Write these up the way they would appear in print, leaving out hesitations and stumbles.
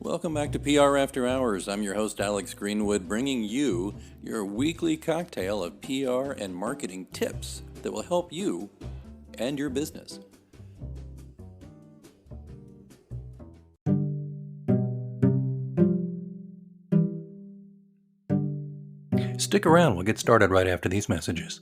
Welcome back to PR After Hours. I'm your host, Alex Greenwood, bringing you your weekly cocktail of PR and marketing tips that will help you and your business. Stick around, we'll get started right after these messages.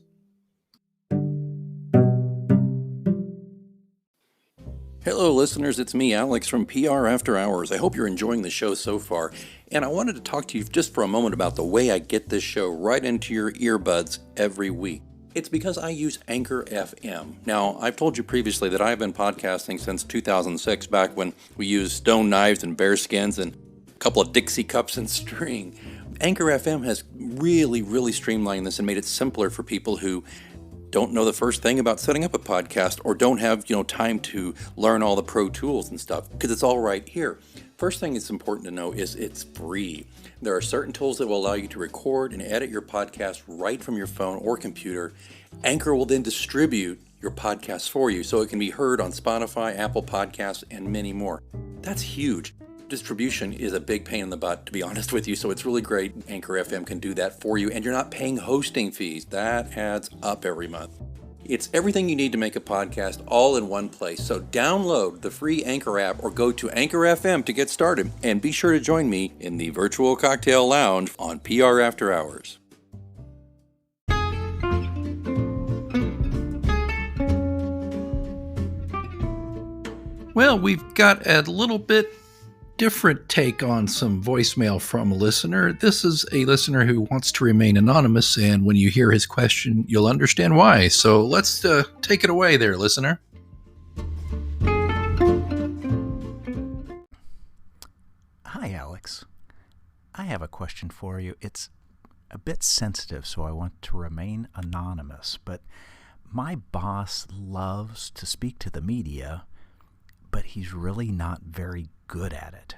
Hello, listeners. It's me, Alex, from PR After Hours. I hope you're enjoying the show so far. And I wanted to talk to you just for a moment about the way I get this show right into your earbuds every week. It's because I use Anchor FM. Now, I've told you previously that I've been podcasting since 2006, back when we used stone knives and bear skins and a couple of Dixie cups and string. Anchor FM has really streamlined this and made it simpler for people who don't know the first thing about setting up a podcast or don't have, time to learn all the pro tools and stuff, because it's all right here. First thing it's important to know is it's free. There are certain tools that will allow you to record and edit your podcast right from your phone or computer. Anchor will then distribute your podcast for you so it can be heard on Spotify, Apple Podcasts, and many more. That's huge. Distribution is a big pain in the butt, to be honest with you, so it's really great Anchor FM can do that for you, and you're not paying hosting fees. That adds up every month. It's everything you need to make a podcast all in one place, so download the free Anchor app or go to Anchor FM to get started, and be sure to join me in the virtual cocktail lounge on PR After Hours. Well, we've got a little bit different take on some voicemail from a listener. This is a listener who wants to remain anonymous, and when you hear his question, you'll understand why. So let's take it away there, listener. Hi, Alex. I have a question for you. It's a bit sensitive, so I want to remain anonymous, but my boss loves to speak to the media, but he's really not very good at it.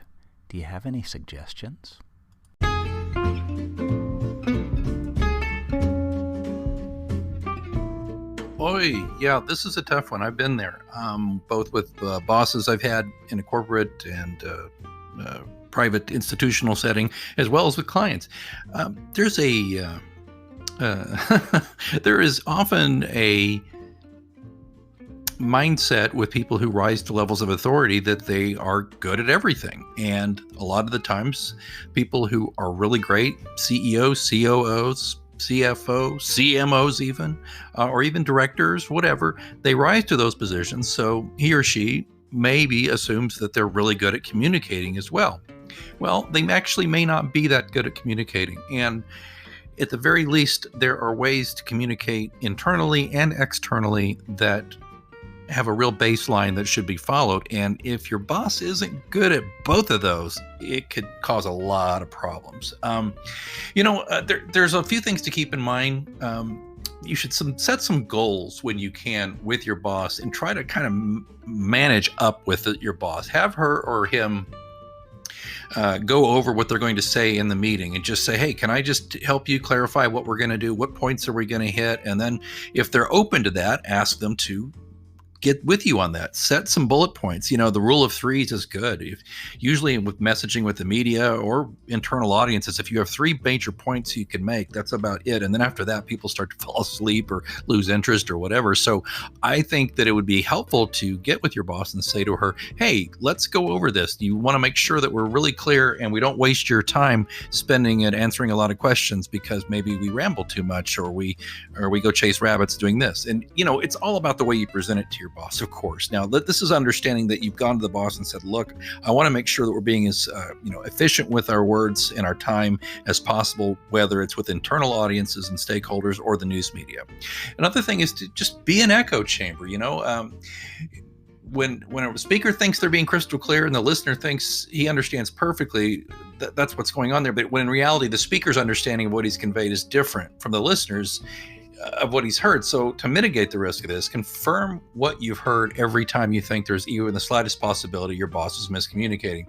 Do you have any suggestions? Boy, yeah, this is a tough one. I've been there, both with bosses I've had in a corporate and private institutional setting, as well as with clients. There is often a mindset with people who rise to levels of authority that they are good at everything. And a lot of the times, people who are really great, CEOs, COOs, CFO, CMOs even, or even directors, whatever, they rise to those positions. So he or she maybe assumes that they're really good at communicating as well. Well, they actually may not be that good at communicating. And at the very least, there are ways to communicate internally and externally that have a real baseline that should be followed. And if your boss isn't good at both of those, it could cause a lot of problems. There's a few things to keep in mind. You should set some goals when you can with your boss and try to kind of manage up with your boss. Have her or him go over what they're going to say in the meeting and just say, hey, can I just help you clarify what we're going to do? What points are we going to hit? And then if they're open to that, ask them to get with you on that. Set some bullet points. The rule of threes is good. Usually with messaging with the media or internal audiences, if you have 3 major points you can make, that's about it. And then after that, people start to fall asleep or lose interest or whatever. So I think that it would be helpful to get with your boss and say to her, hey, let's go over this. You want to make sure that we're really clear and we don't waste your time spending and answering a lot of questions because maybe we ramble too much or we go chase rabbits doing this. And, it's all about the way you present it to your boss, of course. Now, this is understanding that you've gone to the boss and said, look, I want to make sure that we're being as efficient with our words and our time as possible, whether it's with internal audiences and stakeholders or the news media. Another thing is to just be an echo chamber. When a speaker thinks they're being crystal clear and the listener thinks he understands perfectly, that's what's going on there. But when in reality, the speaker's understanding of what he's conveyed is different from the listener's of what he's heard. So to mitigate the risk of this, confirm what you've heard every time you think there's even the slightest possibility your boss is miscommunicating.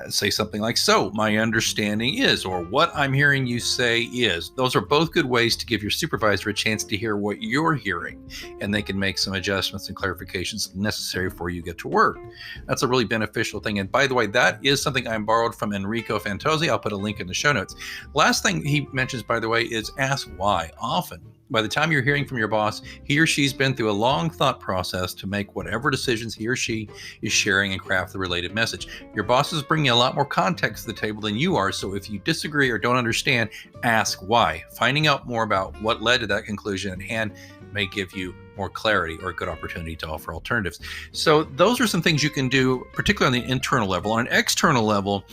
Say something like, so my understanding is, or what I'm hearing you say is. Those are both good ways to give your supervisor a chance to hear what you're hearing, and they can make some adjustments and clarifications necessary before you get to work. That's a really beneficial thing. And by the way, that is something I borrowed from Enrico Fantozzi. I'll put a link in the show notes. Last thing he mentions, by the way, is ask why often. By the time you're hearing from your boss, he or she's been through a long thought process to make whatever decisions he or she is sharing and craft the related message. Your boss is bringing a lot more context to the table than you are, so if you disagree or don't understand, ask why. Finding out more about what led to that conclusion at hand may give you more clarity or a good opportunity to offer alternatives. So those are some things you can do, particularly on the internal level. On an external level,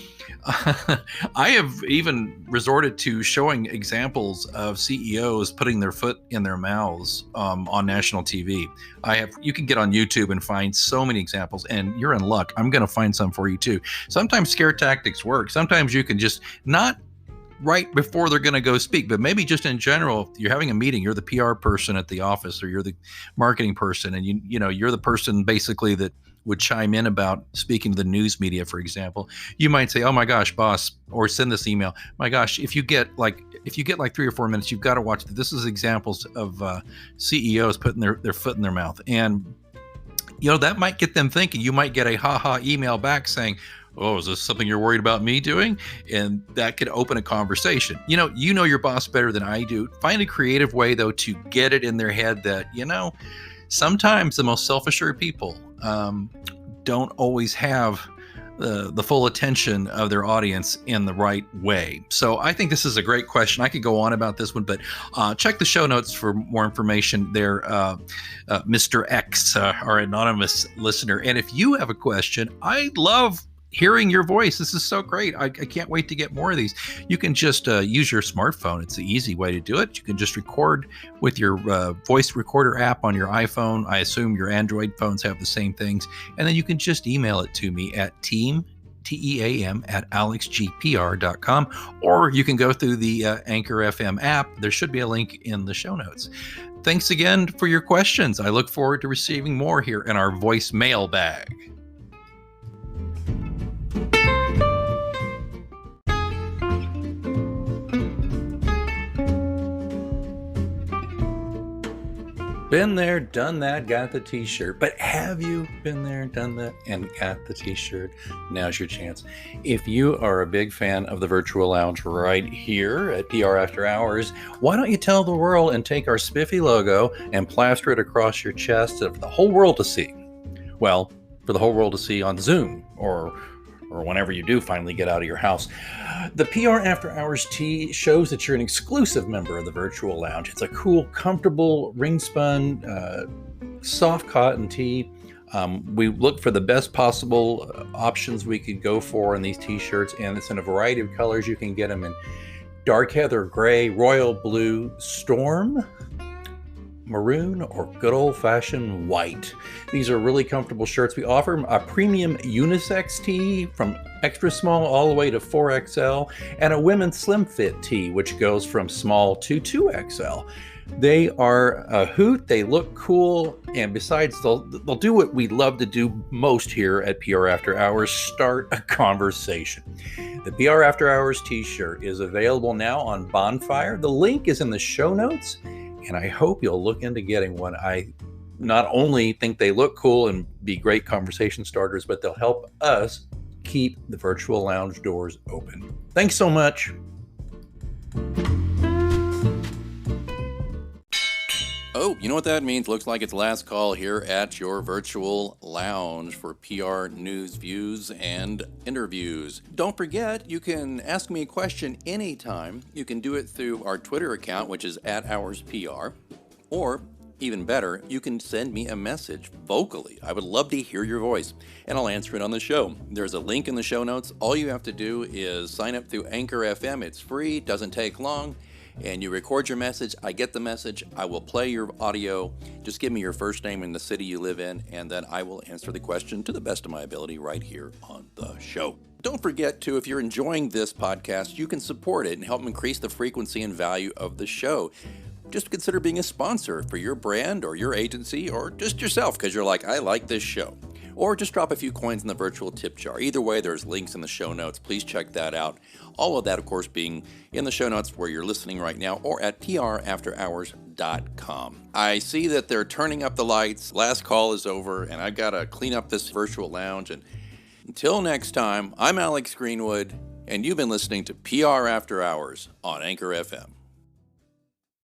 I have even resorted to showing examples of CEOs putting their foot in their mouths on national TV. You can get on YouTube and find so many examples, and you're in luck. I'm going to find some for you too. Sometimes scare tactics work. Sometimes you can just not right before they're going to go speak, but maybe just in general, if you're having a meeting, you're the PR person at the office, or you're the marketing person, and you're the person basically that would chime in about speaking to the news media, for example. You might say, oh my gosh, boss, or send this email. My gosh, if you get like 3 or 4 minutes, you've got to watch this. Is examples of CEOs putting their foot in their mouth. And that might get them thinking. You might get a ha email back saying, oh, is this something you're worried about me doing? And that could open a conversation. You know your boss better than I do. Find a creative way, though, to get it in their head that, sometimes the most self-assured people don't always have the full attention of their audience in the right way. So I think this is a great question. I could go on about this one, but check the show notes for more information there, Mr. X, our anonymous listener. And if you have a question, I love hearing your voice. This is so great. I can't wait to get more of these. You can just use your smartphone. It's the easy way to do it. You can just record with your voice recorder app on your iPhone. I assume your Android phones have the same things. And then you can just email it to me at team, TEAM, at alexgpr.com, or you can go through the Anchor FM app. There should be a link in the show notes. Thanks again for your questions. I look forward to receiving more here in our voice mailbag. Been there, done that, got the t-shirt. But have you been there, done that, and got the t-shirt? Now's your chance. If you are a big fan of the Virtual Lounge right here at PR After Hours, why don't you tell the world and take our spiffy logo and plaster it across your chest for the whole world to see? Well, for the whole world to see on Zoom or whenever you do finally get out of your house. The PR After Hours tee shows that you're an exclusive member of the Virtual Lounge. It's a cool, comfortable, ring-spun, soft cotton tee. We look for the best possible options we could go for in these t-shirts, and it's in a variety of colors. You can get them in dark heather gray, royal blue, storm, maroon, or good old-fashioned white. These are really comfortable shirts. We offer a premium unisex tee from extra small all the way to 4XL, and a women's slim fit tee, which goes from small to 2XL. They are a hoot. They look cool, and besides, they'll do what we love to do most here at PR After Hours: start a conversation. The PR After Hours t-shirt is available now on Bonfire. The link is in the show notes, and I hope you'll look into getting one. I not only think they look cool and be great conversation starters, but they'll help us keep the Virtual Lounge doors open. Thanks so much. Oh, you know what that means? Looks like it's last call here at your Virtual Lounge for PR news, views, and interviews. Don't forget, you can ask me a question anytime. You can do it through our Twitter account, which is @HoursPR, or even better, you can send me a message vocally. I would love to hear your voice, and I'll answer it on the show. There's a link in the show notes. All you have to do is sign up through Anchor FM. It's free, doesn't take long, and you record your message. I get the message. I will play your audio. Just give me your first name and the city you live in, and then I will answer the question to the best of my ability right here on the show. Don't forget to, if you're enjoying this podcast, you can support it and help increase the frequency and value of the show. just consider being a sponsor for your brand or your agency or just yourself because you're like, I like this show. Or just drop a few coins in the virtual tip jar. Either way, there's links in the show notes. Please check that out. All of that, of course, being in the show notes where you're listening right now or at prafterhours.com. I see that they're turning up the lights. Last call is over, and I've got to clean up this virtual lounge. And until next time, I'm Alex Greenwood, and you've been listening to PR After Hours on Anchor FM.